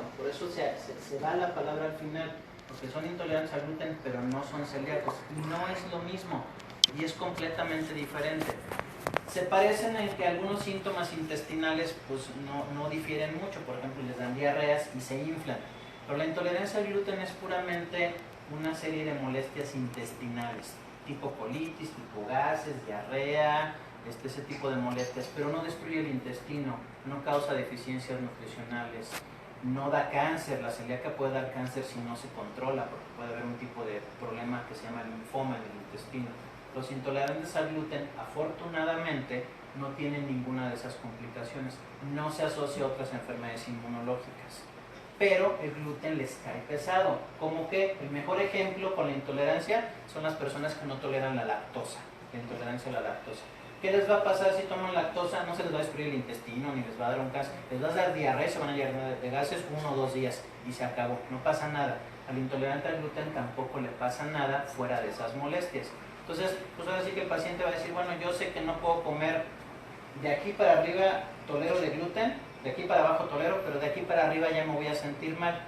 cierto, por eso se va la palabra al final, porque son intolerantes al gluten, pero no son celíacos, y no es lo mismo, y es completamente diferente. Se parecen en que algunos síntomas intestinales pues no difieren mucho, por ejemplo les dan diarreas y se inflan, pero la intolerancia al gluten es puramente una serie de molestias intestinales, tipo colitis, tipo gases, diarrea, ese tipo de molestias, pero no destruye el intestino, no causa deficiencias nutricionales, no da cáncer. La celíaca puede dar cáncer si no se controla, porque puede haber un tipo de problema que se llama linfoma en el intestino. Los intolerantes al gluten, afortunadamente, no tienen ninguna de esas complicaciones, no se asocia a otras enfermedades inmunológicas, pero el gluten les cae pesado. Como que el mejor ejemplo con la intolerancia son las personas que no toleran la lactosa, la intolerancia a la lactosa. ¿Qué les va a pasar si toman lactosa? No se les va a destruir el intestino, ni les va a dar un cáncer, les va a dar diarrea, se van a llenar de gases 1 o 2 días y se acabó, no pasa nada. Al intolerante al gluten tampoco le pasa nada fuera de esas molestias. Entonces, pues ahora sí que el paciente va a decir, bueno, yo sé que no puedo comer de aquí para arriba, tolero de gluten, de aquí para abajo tolero, pero de aquí para arriba ya me voy a sentir mal.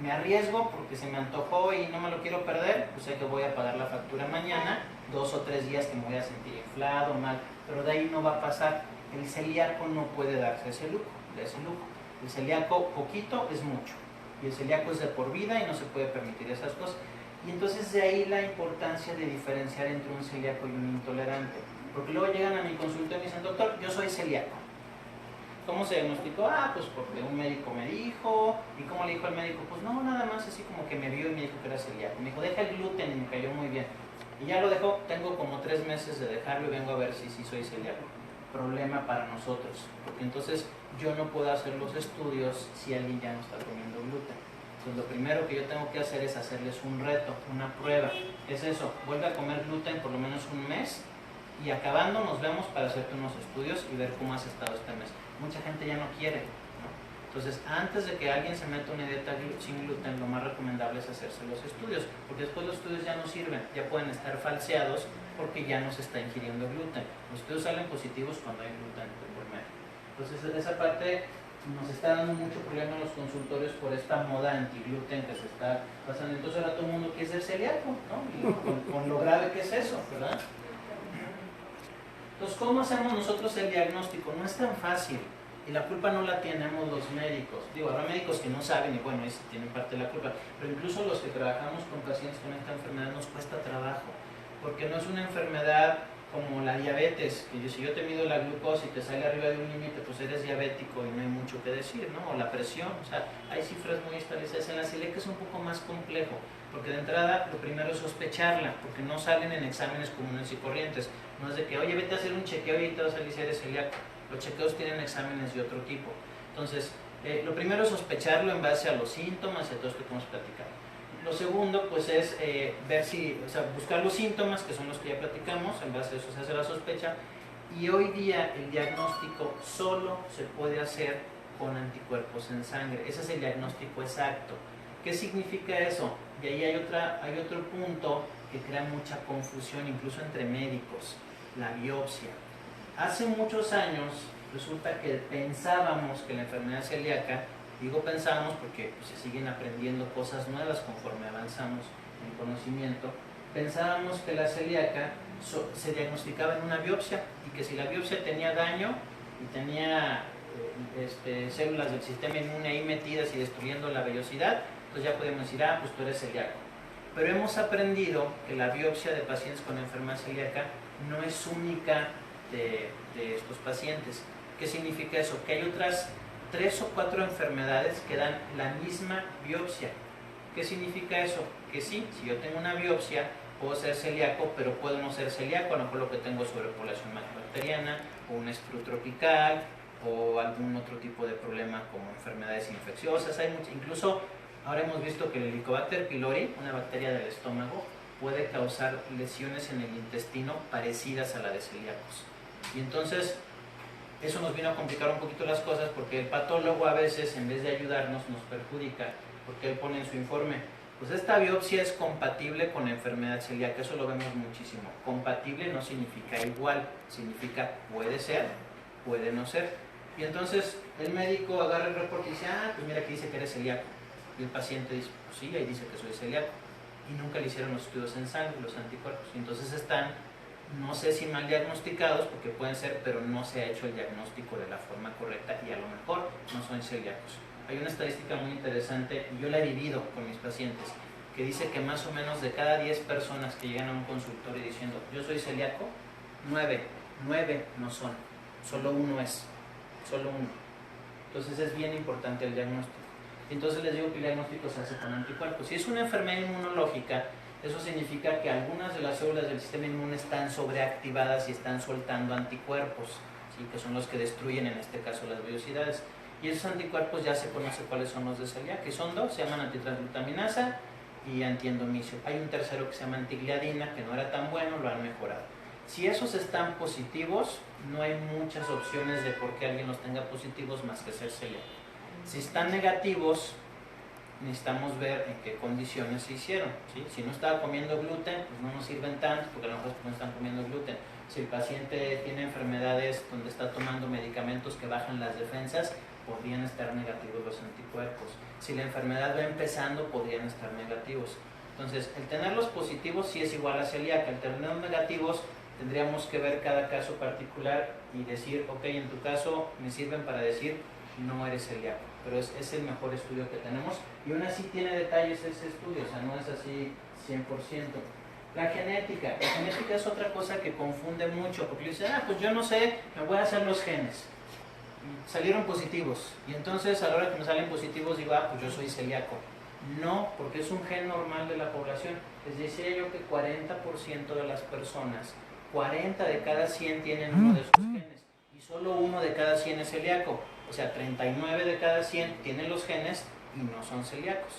Me arriesgo porque se me antojó y no me lo quiero perder, pues sé que voy a pagar la factura mañana, 2 o 3 días que me voy a sentir inflado, mal, pero de ahí no va a pasar. El celíaco no puede darse ese lujo, El celíaco poquito es mucho, y el celíaco es de por vida y no se puede permitir esas cosas. Y entonces de ahí la importancia de diferenciar entre un celíaco y un intolerante, porque luego llegan a mi consulta y me dicen, doctor, yo soy celíaco. ¿Cómo se diagnosticó? Pues porque un médico me dijo. ¿Y cómo le dijo al médico? Pues no, nada más así como que me vio y me dijo que era celíaco. Me dijo, deja el gluten, y me cayó muy bien. Y ya lo dejó, tengo como 3 meses de dejarlo y vengo a ver si sí soy celíaco. Problema para nosotros, porque entonces yo no puedo hacer los estudios si alguien ya no está comiendo gluten. Entonces lo primero que yo tengo que hacer es hacerles un reto, una prueba. ¿Qué es eso? Vuelve a comer gluten por lo menos un mes y acabando nos vemos para hacerte unos estudios y ver cómo has estado este mes. Mucha gente ya no quiere, ¿no? Entonces, antes de que alguien se meta una dieta sin gluten, lo más recomendable es hacerse los estudios, porque después los estudios ya no sirven, ya pueden estar falseados porque ya no se está ingiriendo gluten. Los estudios salen positivos cuando hay gluten por medio. Entonces, esa parte nos está dando mucho problema en los consultorios por esta moda antigluten que se está pasando. Entonces, ahora todo el mundo quiere ser celíaco, ¿no? Y con lo grave que es eso, ¿verdad? Entonces, ¿cómo hacemos nosotros el diagnóstico? No es tan fácil y la culpa no la tenemos los médicos. Digo, habrá médicos que no saben y bueno, tienen parte de la culpa, pero incluso los que trabajamos con pacientes con esta enfermedad nos cuesta trabajo, porque no es una enfermedad como la diabetes, que si yo te mido la glucosa y te sale arriba de un límite, pues eres diabético y no hay mucho que decir, ¿no? O la presión, o sea, hay cifras muy establecidas. En la celíaca es un poco más complejo, porque de entrada lo primero es sospecharla, porque no salen en exámenes comunes y corrientes. No es de que, oye, vete a hacer un chequeo y te vas a salir si eres celíaco. Los chequeos tienen exámenes de otro tipo. Entonces, lo primero es sospecharlo en base a los síntomas y a todo esto que hemos platicado. Lo segundo, pues es ver buscar los síntomas, que son los que ya platicamos, en base a eso se hace la sospecha. Y hoy día el diagnóstico solo se puede hacer con anticuerpos en sangre. Ese es el diagnóstico exacto. ¿Qué significa eso? Y ahí hay otro punto que crea mucha confusión, incluso entre médicos, la biopsia. Hace muchos años resulta que pensábamos que la enfermedad celíaca, digo pensábamos porque se siguen aprendiendo cosas nuevas conforme avanzamos en conocimiento, pensábamos que la celíaca se diagnosticaba en una biopsia y que si la biopsia tenía daño y tenía células del sistema inmune ahí metidas y destruyendo la vellosidad, entonces ya podemos decir, pues tú eres celíaco. Pero hemos aprendido que la biopsia de pacientes con enfermedad celíaca no es única de estos pacientes. ¿Qué significa eso? Que hay otras 3 o 4 enfermedades que dan la misma biopsia. ¿Qué significa eso? Que sí, si yo tengo una biopsia, puedo ser celíaco, pero puedo no ser celíaco, a lo mejor lo que tengo es sobrepoblación bacteriana, o un estrus tropical, o algún otro tipo de problema como enfermedades infecciosas. Incluso ahora hemos visto que el Helicobacter pylori, una bacteria del estómago, puede causar lesiones en el intestino parecidas a la de celíacos. Y entonces, eso nos vino a complicar un poquito las cosas porque el patólogo a veces, en vez de ayudarnos, nos perjudica, porque él pone en su informe, pues esta biopsia es compatible con la enfermedad celíaca. Eso lo vemos muchísimo. Compatible no significa igual, significa puede ser, puede no ser. Y entonces el médico agarra el reporte y dice, ah, pues mira que dice que eres celíaco. Y el paciente dice, pues sí, ahí dice que soy celíaco. Y nunca le hicieron los estudios en sangre, los anticuerpos. Y entonces están, no sé si mal diagnosticados, porque pueden ser, pero no se ha hecho el diagnóstico de la forma correcta y a lo mejor no son celíacos. Hay una estadística muy interesante, y yo la he vivido con mis pacientes, que dice que más o menos de cada 10 personas que llegan a un consultorio diciendo, yo soy celíaco, 9 no son, solo uno es. Solo uno. Entonces es bien importante el diagnóstico. Entonces les digo que el diagnóstico se hace con anticuerpos. Si es una enfermedad inmunológica, eso significa que algunas de las células del sistema inmune están sobreactivadas y están soltando anticuerpos, ¿sí? Que son los que destruyen en este caso las vellosidades. Y esos anticuerpos ya se conoce cuáles son los de celiac, que son dos, se llaman antitransglutaminasa y antiendomicio. Hay un tercero que se llama antigliadina, que no era tan bueno, lo han mejorado. Si esos están positivos, no hay muchas opciones de por qué alguien los tenga positivos más que ser celíaco. Si están negativos, necesitamos ver en qué condiciones se hicieron, ¿sí? Si no estaba comiendo gluten, pues no nos sirven tanto, porque a lo mejor no están comiendo gluten. Si el paciente tiene enfermedades donde está tomando medicamentos que bajan las defensas, podrían estar negativos los anticuerpos. Si la enfermedad va empezando, podrían estar negativos. Entonces, el tenerlos positivos sí es igual a celíaca. El tenerlos negativos, tendríamos que ver cada caso particular y decir, ok, en tu caso me sirven para decir no eres celíaco, pero es el mejor estudio que tenemos y aún así tiene detalles ese estudio, o sea, no es así 100%. La genética es otra cosa que confunde mucho, porque dicen, ah, pues yo no sé, me voy a hacer los genes. Y salieron positivos, y entonces a la hora que me salen positivos digo, ah, pues yo soy celíaco. No, porque es un gen normal de la población. Les decía yo que 40% de las personas, 40 de cada 100 tienen uno de estos genes y solo uno de cada 100 es celíaco. O sea, 39 de cada 100 tienen los genes y no son celíacos.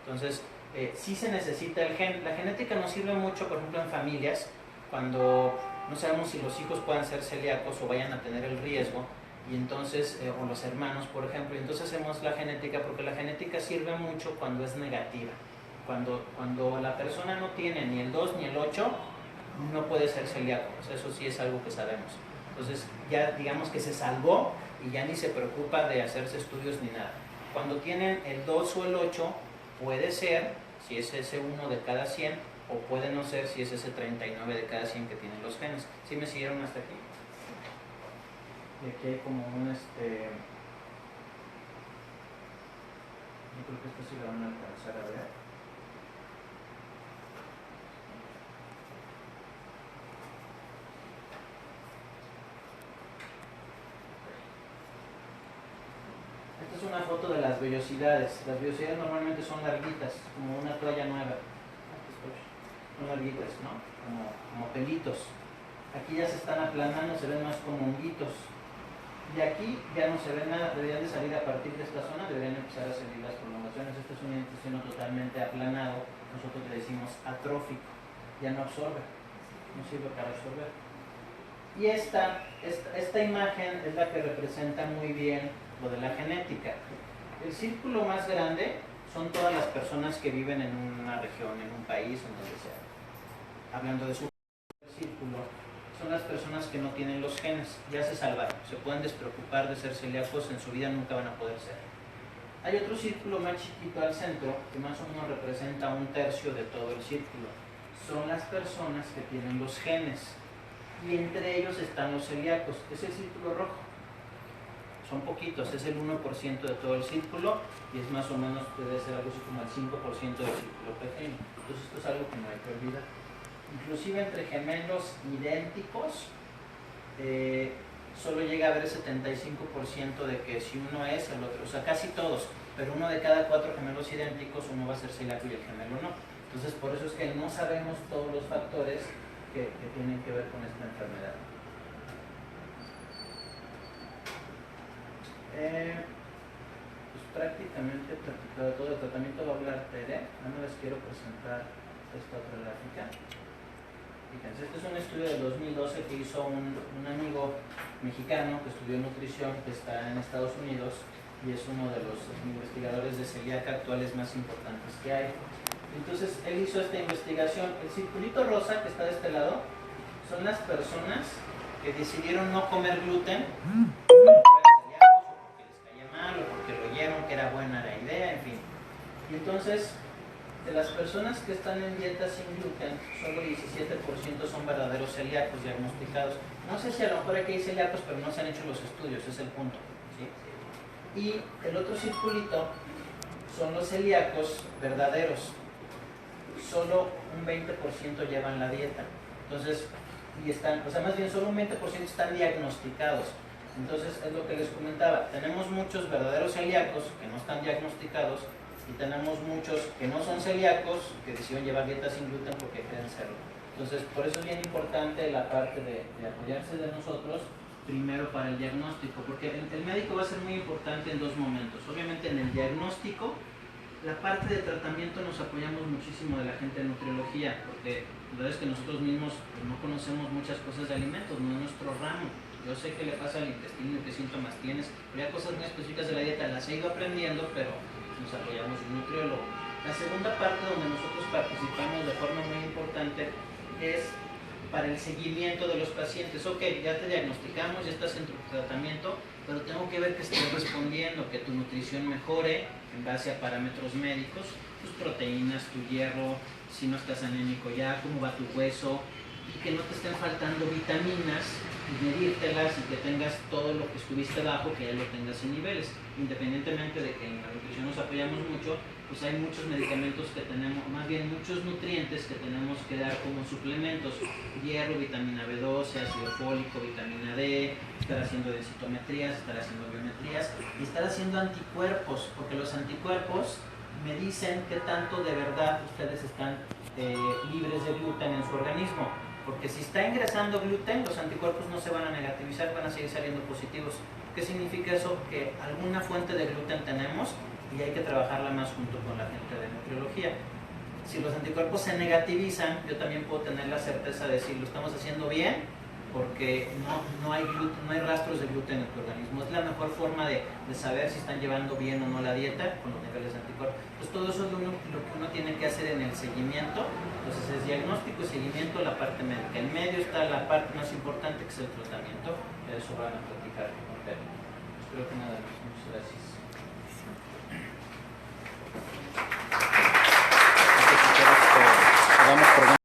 Entonces, sí se necesita el gen. La genética nos sirve mucho, por ejemplo, en familias, cuando no sabemos si los hijos puedan ser celíacos o vayan a tener el riesgo, y entonces, o los hermanos, por ejemplo, y entonces hacemos la genética, porque la genética sirve mucho cuando es negativa. Cuando la persona no tiene ni el 2 ni el 8, no puede ser celíaco. O sea, eso sí es algo que sabemos. Entonces, ya digamos que se salvó y ya ni se preocupa de hacerse estudios ni nada. Cuando tienen el 2 o el 8, puede ser, si es ese 1 de cada 100, o puede no ser si es ese 39 de cada 100 que tienen los genes. ¿Sí me siguieron hasta aquí? Y aquí hay como un, yo creo que esto sí lo van a alcanzar a ver. Esta es una foto de las vellosidades. Las vellosidades normalmente son larguitas, como una toalla nueva. Son larguitas, ¿no? Como pelitos. Aquí ya se están aplanando, se ven más como honguitos. Y aquí ya no se ve nada, deberían de salir a partir de esta zona, deberían empezar a salir las prolongaciones. Este es un intestino totalmente aplanado, nosotros le decimos atrófico, ya no absorbe, no sirve para absorber. Y esta imagen es la que representa muy bien lo de la genética. El círculo más grande son todas las personas que viven en una región, en un país, en donde sea. Hablando de su círculo, son las personas que no tienen los genes, ya se salvaron, se pueden despreocupar de ser celíacos, en su vida nunca van a poder ser. Hay otro círculo más chiquito al centro, que más o menos representa 1/3 de todo el círculo. Son las personas que tienen los genes, y entre ellos están los celíacos, es el círculo rojo. Son poquitos, es el 1% de todo el círculo, y es más o menos, debe ser algo así como el 5% del círculo pequeño. Entonces esto es algo que no hay que olvidar. Inclusive entre gemelos idénticos, solo llega a haber el 75% de que si uno es, el otro, o sea, casi todos, pero uno de cada 4 gemelos idénticos, uno va a ser celíaco y el gemelo no. Entonces, por eso es que no sabemos todos los factores que tienen que ver con esta enfermedad. Pues prácticamente todo el tratamiento va a hablar Tere. No les quiero presentar esta otra gráfica. Fíjense, este es un estudio del 2012 que hizo un amigo mexicano que estudió nutrición, que está en Estados Unidos y es uno de los investigadores de celíaca actuales más importantes que hay. Entonces él hizo esta investigación. El circulito rosa que está de este lado son las personas que decidieron no comer gluten. idea, en fin. Y entonces, de las personas que están en dieta sin gluten, solo 17% son verdaderos celíacos diagnosticados. No sé si a lo mejor aquí hay celíacos, pero no se han hecho los estudios, es el punto, ¿sí? Y el otro circulito son los celíacos verdaderos. Solo un 20% llevan la dieta. Entonces, y están, o sea, más bien solo un 20% están diagnosticados. Entonces, es lo que les comentaba. Tenemos muchos verdaderos celíacos que no están diagnosticados y tenemos muchos que no son celíacos que decidieron llevar dieta sin gluten porque quieren serlo. Entonces, por eso es bien importante la parte de apoyarse de nosotros primero para el diagnóstico, porque el médico va a ser muy importante en dos momentos. Obviamente en el diagnóstico, la parte de tratamiento nos apoyamos muchísimo de la gente de nutriología, porque la verdad es que nosotros mismos pues, no conocemos muchas cosas de alimentos, no es nuestro ramo. Yo sé qué le pasa al intestino, qué síntomas tienes, pero hay cosas muy específicas de la dieta, las he ido aprendiendo, pero nos apoyamos de un nutriólogo. La segunda parte donde nosotros participamos de forma muy importante es para el seguimiento de los pacientes. Ok, ya te diagnosticamos, ya estás en tu tratamiento, pero tengo que ver que estés respondiendo, que tu nutrición mejore en base a parámetros médicos, tus proteínas, tu hierro, si no estás anémico ya, cómo va tu hueso, y que no te estén faltando vitaminas, y medírtelas y que tengas todo lo que estuviste bajo, que ya lo tengas en niveles. Independientemente de que en la nutrición nos apoyamos mucho, pues hay muchos medicamentos que tenemos, más bien muchos nutrientes que tenemos que dar como suplementos: hierro, vitamina B12, ácido fólico, vitamina D, estar haciendo densitometrías, estar haciendo biometrías y estar haciendo anticuerpos, porque los anticuerpos me dicen qué tanto de verdad ustedes están libres de gluten en su organismo. Porque si está ingresando gluten, los anticuerpos no se van a negativizar, van a seguir saliendo positivos. ¿Qué significa eso? Que alguna fuente de gluten tenemos y hay que trabajarla más junto con la gente de nutriología. Si los anticuerpos se negativizan, yo también puedo tener la certeza de decir, lo estamos haciendo bien, porque no hay gluten, no hay rastros de gluten en tu organismo. Es la mejor forma de saber si están llevando bien o no la dieta con los niveles de anticuerpos. Pues todo eso es lo que uno tiene que hacer en el seguimiento. Entonces es diagnóstico y seguimiento, la parte médica. En medio está la parte más importante, que es el tratamiento. De eso van a platicar. Espero que nada más. Muchas gracias.